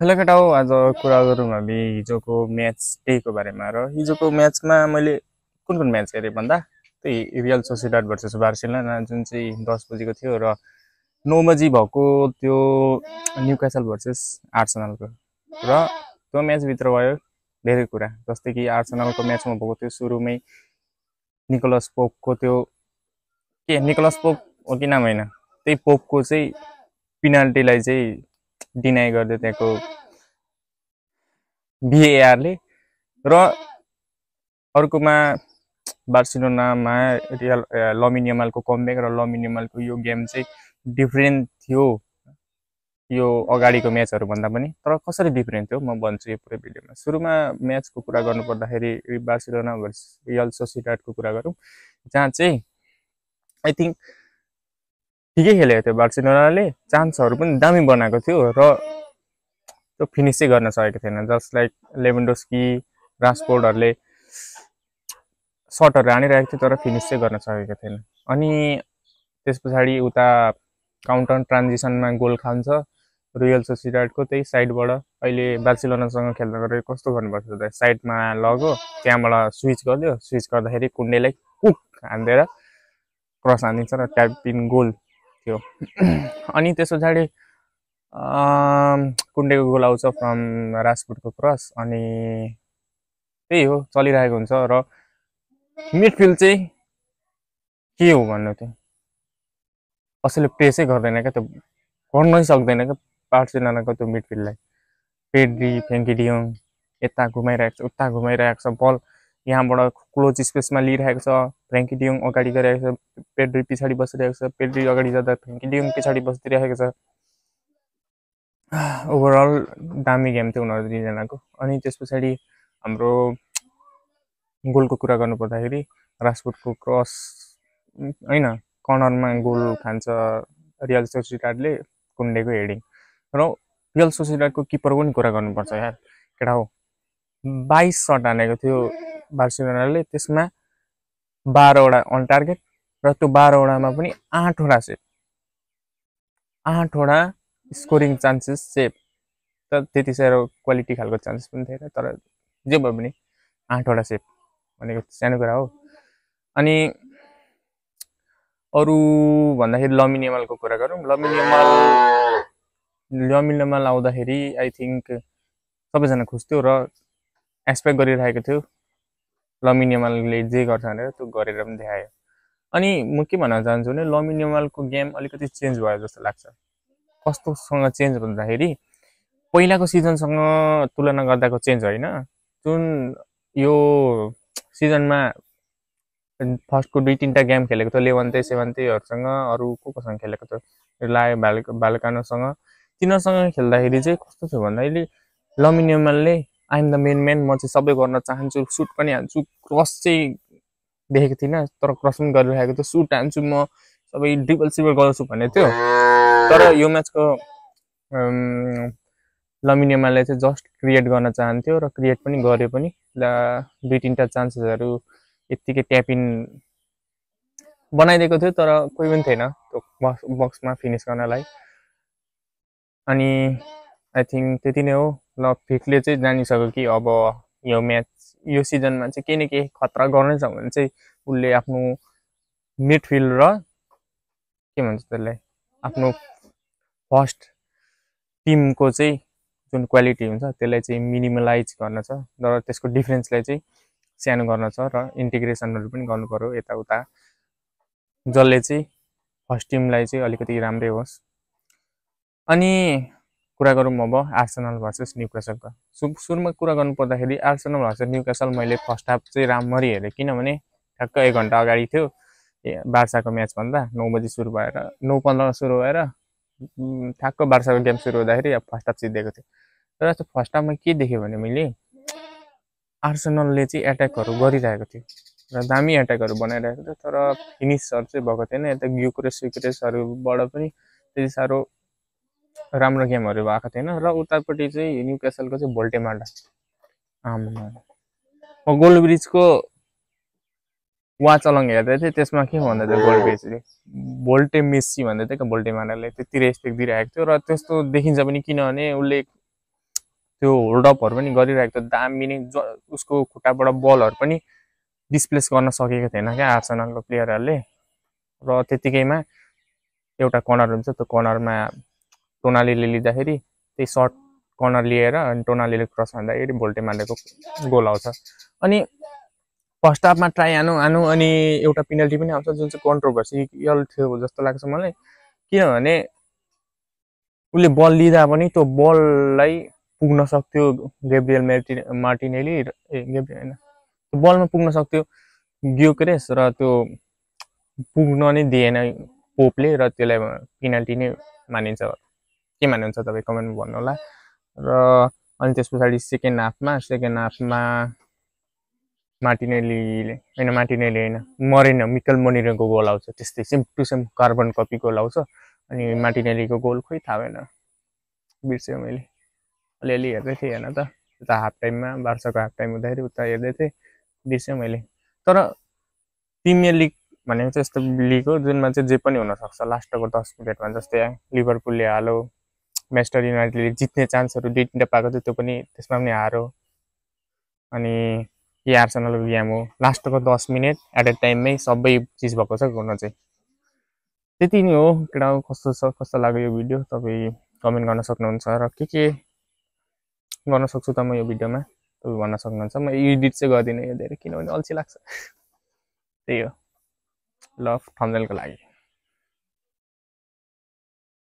hello केटाउ आज कुरा गरौँ हामी हिजोको म्याच डेको बारेमा र हिजोको म्याचमा मैले कुन कुन म्याच हेरेँ भन्दा त्यही रियल सोसिएडाड भर्सेस बार्सिलोना जुन चाहिँ 10 बजीको थियो र 9 बजी भएको त्यो न्युक्यासल भर्सेस आर्सेनलको र त्यो म्याचभित्र भयो धेरै कुरा जस्तै कि आर्सेनलको म्याचमा भएको थियो सुरुमै निकोलस पोपको त्यो के निकोलस पोप हो कि नाम होइन त्यही पोपको चाहिँ पिनाल्टीलाई चाहिँ डिनाइ गरिदियो त्यहाँको भिएआरले र अर्कोमा बार्सिलोनामा रियल लमिन यमालको कमब्याक र लमिन यमालको यो गेम चाहिँ डिफ्रेन्ट थियो यो अगाडिको म्याचहरू भन्दा पनि तर कसरी डिफ्रेन्ट थियो म भन्छु यो पुरै भिडियोमा सुरुमा म्याचको कुरा गर्नुपर्दाखेरि बार्सिलोना भर्सेस रियल सोसिएडाडको कुरा गरौँ जहाँ चाहिँ आई थिङ्क ठिकै खेलेको थियो बार्सिलोनाले चान्सहरू पनि दामी बनाएको थियो र त्यो फिनिस चाहिँ गर्न सकेको थिएन जस्ट लाइक लेभेन्डोस्की रासफोर्डहरूले सर्टहरू हानिरहेको थियो तर फिनिस चाहिँ गर्न सकेको थिएन अनि त्यस पछाडि उता काउन्टर ट्रान्जिसनमा गोल खान्छ रियल सोसिएडाडको त्यही साइडबाट अहिले बार्सिलोनासँग खेल्दा गरेर कस्तो गर्नुपर्छ त साइडमा लग्यो त्यहाँबाट स्विच गरिदियो स्विच गर्दाखेरि कुन्डेलाई कुक हानिदिएर क्रस हानिदिन्छ र ट्याप इन गोल थियो अनि त्यस पछाडि कुन्डेको गोल आउँछ फ्रम राजपुतको क्रस अनि त्यही हो चलिरहेको हुन्छ र मिडफिल्ड चाहिँ के हो भन्नु थियो कसैले प्रेसै गर्दैन क्या त्यो गर्नै सक्दैन क्या बार्सिलोनाको त्यो मिडफिल्डलाई पेड्री फ्रेङ्की डियोङ यता घुमाइरहेको छ उता घुमाइरहेको छ बल यहाँबाट क्लोज स्पेसमा लिइरहेको छ फ्रेङ्की डियोङ अगाडि गइरहेको छ पेड्री पछाडि बसिरहेको छ पेड्री अगाडि जाँदा फ्रेङ्की डियोङ पछाडि बसिदिइरहेको छ ओभरअल दामी गेम थियो उनीहरू दुईजनाको अनि त्यस पछाडि हाम्रो गोलको कुरा गर्नुपर्दाखेरि राजपुतको क्रस होइन कर्नरमा गोल खान्छ रियल सोसिएडाडले कुन्डेको हेडिङ र रियल सोसिएडाडको किपरको पनि कुरा गर्नुपर्छ यार केटा हो 22 सट हानेको थियो बार्सिलोनाले त्यसमा 12वटा अन टार्गेट र त्यो 12वटामा पनि 8वटा सेभ 8वटा स्कोरिङ चान्सेस सेभ त त्यति साह्रो क्वालिटी खालको चान्सेस पनि थिएन तर जे भए पनि 8वटा सेभ भनेको सानो कुरा हो अनि अरू भन्दाखेरि लमिन यमालको कुरा गरौँ लमिन यमाल आउँदाखेरि आई थिङ्क सबैजना खुस थियो र एक्सपेक्ट गरिरहेको थियो लमिन यमालले जे गर्छ भनेर त्यो गरेर पनि देखायो अनि म के भन्न चाहन्छु भने लमिन यमालको गेम अलिकति चेन्ज भयो जस्तो लाग्छ कस्तोसँग चेन्ज भन्दाखेरि पहिलाको सिजनसँग तुलना गर्दाको चेन्ज होइन जुन यो सिजनमा फर्स्टको 2-3टा गेम खेलेको थियो लेवान्ते सेवान्तेहरूसँग अरू कोसँग खेलेको थियो लायो भाल्कानोसँग तिनीहरूसँग खेल्दाखेरि चाहिँ कस्तो थियो भन्दाखेरि लमिन यमालले आइएम द मेन म्यान म चाहिँ सबै गर्न चाहन्छु सुट पनि हान्छु क्रस चाहिँ देखेको थिइनँ तर क्रस पनि गरिरहेको थियो सुट हान्छु म सबै ड्रिबल सिबल गर्छु भन्ने थियो तर यो म्याचको लमिन यमालले चाहिँ जस्ट क्रिएट गर्न चाहन्थ्यो र क्रिएट पनि गर्यो पनि 2-3टा चान्सेसहरू यत्तिकै ट्यापिन बनाइदिएको थियो तर कोही पनि थिएन त्यो बक्समा फिनिस गर्नलाई अनि आई थिङ्क त्यति नै हो ल फिकले चाहिँ जानिसक्यो कि अब यो म्याच यो सिजनमा चाहिँ केही न केही खतरा गर्नै छ भने चाहिँ उसले आफ्नो मिडफिल्ड र के भन्छ त्यसलाई आफ्नो फर्स्ट टिमको चाहिँ जुन क्वालिटी हुन्छ त्यसलाई चाहिँ मिनिमलाइज गर्न छ र त्यसको डिफरेन्सलाई चाहिँ सानो गर्न छ र इन्टिग्रेसनहरू पनि गर्नु पर्यो यताउता जसले चाहिँ फर्स्ट टिमलाई चाहिँ अलिकति राम्रै होस् अनि कुरा गरौँ अब आर्सेनल भर्सेस न्युक्यासलको सुरुमा कुरा गर्नुपर्दाखेरि आर्सेनल भर्सेस न्युक्यासल मैले फर्स्ट हाफ चाहिँ राम्ररी हेरेँ किनभने ठ्याक्क 1 घन्टा अगाडि थियो बार्साको म्याच भन्दा 9 बजी सुरु भएर 9:15 सुरु भएर ठ्याक्क बार्साको गेम सुरु हुँदाखेरि फर्स्ट हाफ जितेको थियो तर त्यो फर्स्ट हाफमा के देखेँ भने मैले आर्सेनलले चाहिँ एट्याकहरू गरिरहेको थियो र दामी एट्याकहरू बनाइरहेको थियो तर फिनिसहरू चाहिँ भएको थिएन यता युक्रेसहरूबाट पनि त्यति साह्रो राम्रो गेमहरू भएको थिएन र उतापट्टि चाहिँ न्युक्यासलको चाहिँ भोल्टेमाल्डा म गोल ब्रिजको वाच अलङ हेर्दै थिएँ त्यसमा के भन्दै थियो गोल ब्रिजले भोल्टे मेस्सी भन्दै थियो क्या भोल्टेमाल्डाले त्यति रेस्पेक्ट दिइरहेको थियो र त्यस्तो देखिन्छ पनि किनभने उसले त्यो होल्डअपहरू पनि गरिरहेको थियो दामी नै उसको खुट्टाबाट बलहरू पनि डिस्प्लेस गर्न सकेको थिएन क्या आर्सेनलको प्लेयरहरूले र त्यतिकैमा एउटा कर्नर हुन्छ त्यो कर्नरमा टोनालीले लिँदाखेरि त्यही सर्ट कर्नर लिएर अनि टोनालीले क्रस हान्दाखेरि भोल्टेमालेको गोल आउँछ अनि फर्स्ट हाफमा ट्राई आनु अनि एउटा पेनल्टी पनि आउँछ जुन चाहिँ कन्ट्रोभर्सियल थियो जस्तो लाग्छ मलाई किनभने उसले बल लिँदा पनि त्यो बललाई पुग्न सक्थ्यो गेब्रियल मार्टिनेली गेब्रियल होइन त्यो बलमा पुग्न सक्थ्यो ग्योकेरेस र त्यो पुग्न नै दिएन पोपले र त्यसलाई पेनल्टी नै मानिन्छ के मान्नुहुन्छ तपाईँ कमेन्टमा भन्नु होला र अनि त्यस पछाडि सेकेन्ड हाफमा मार्टिनेली होइन मिकल मोनिरोको गोल आउँछ त्यस्तै same to same carbon copy goal आउँछ अनि मार्टिनेलीको गोल खोइ थाहा भएन बिर्सेँ मैले अलिअलि हेर्दै थिएँ हेर्न त उता हाफ टाइममा बार्साको हाफ टाइम हुँदाखेरि उता हेर्दै थिएँ बिर्सेँ मैले तर प्रिमियर लिग भनेको चाहिँ यस्तो लिग हो जुनमा चाहिँ जे पनि हुनसक्छ लास्टको 10 मिनटमा जस्तै लिभरपुलले हालो म्यान्चेस्टर युनाइटेडले जित्ने चान्सहरू 2-3टा पाएको थियो त्यो पनि त्यसमा पनि हारो अनि के आर्सेनलको गेम हो लास्टको 10 मिनट एट अ टाइममै सबै चिज भएको छ गर्न चाहिँ त्यति नै हो केटा कस्तो लाग्यो यो भिडियो तपाईँ कमेन्ट गर्न सक्नुहुन्छ र के गर्न सक्छु त म यो भिडियोमा तपाईँ भन्न सक्नुहुन्छ म एडिट चाहिँ गर्दिनँ यो धेरै किनभने अल्छी लाग्छ त्यही हो लभ थम्बनेलको लागि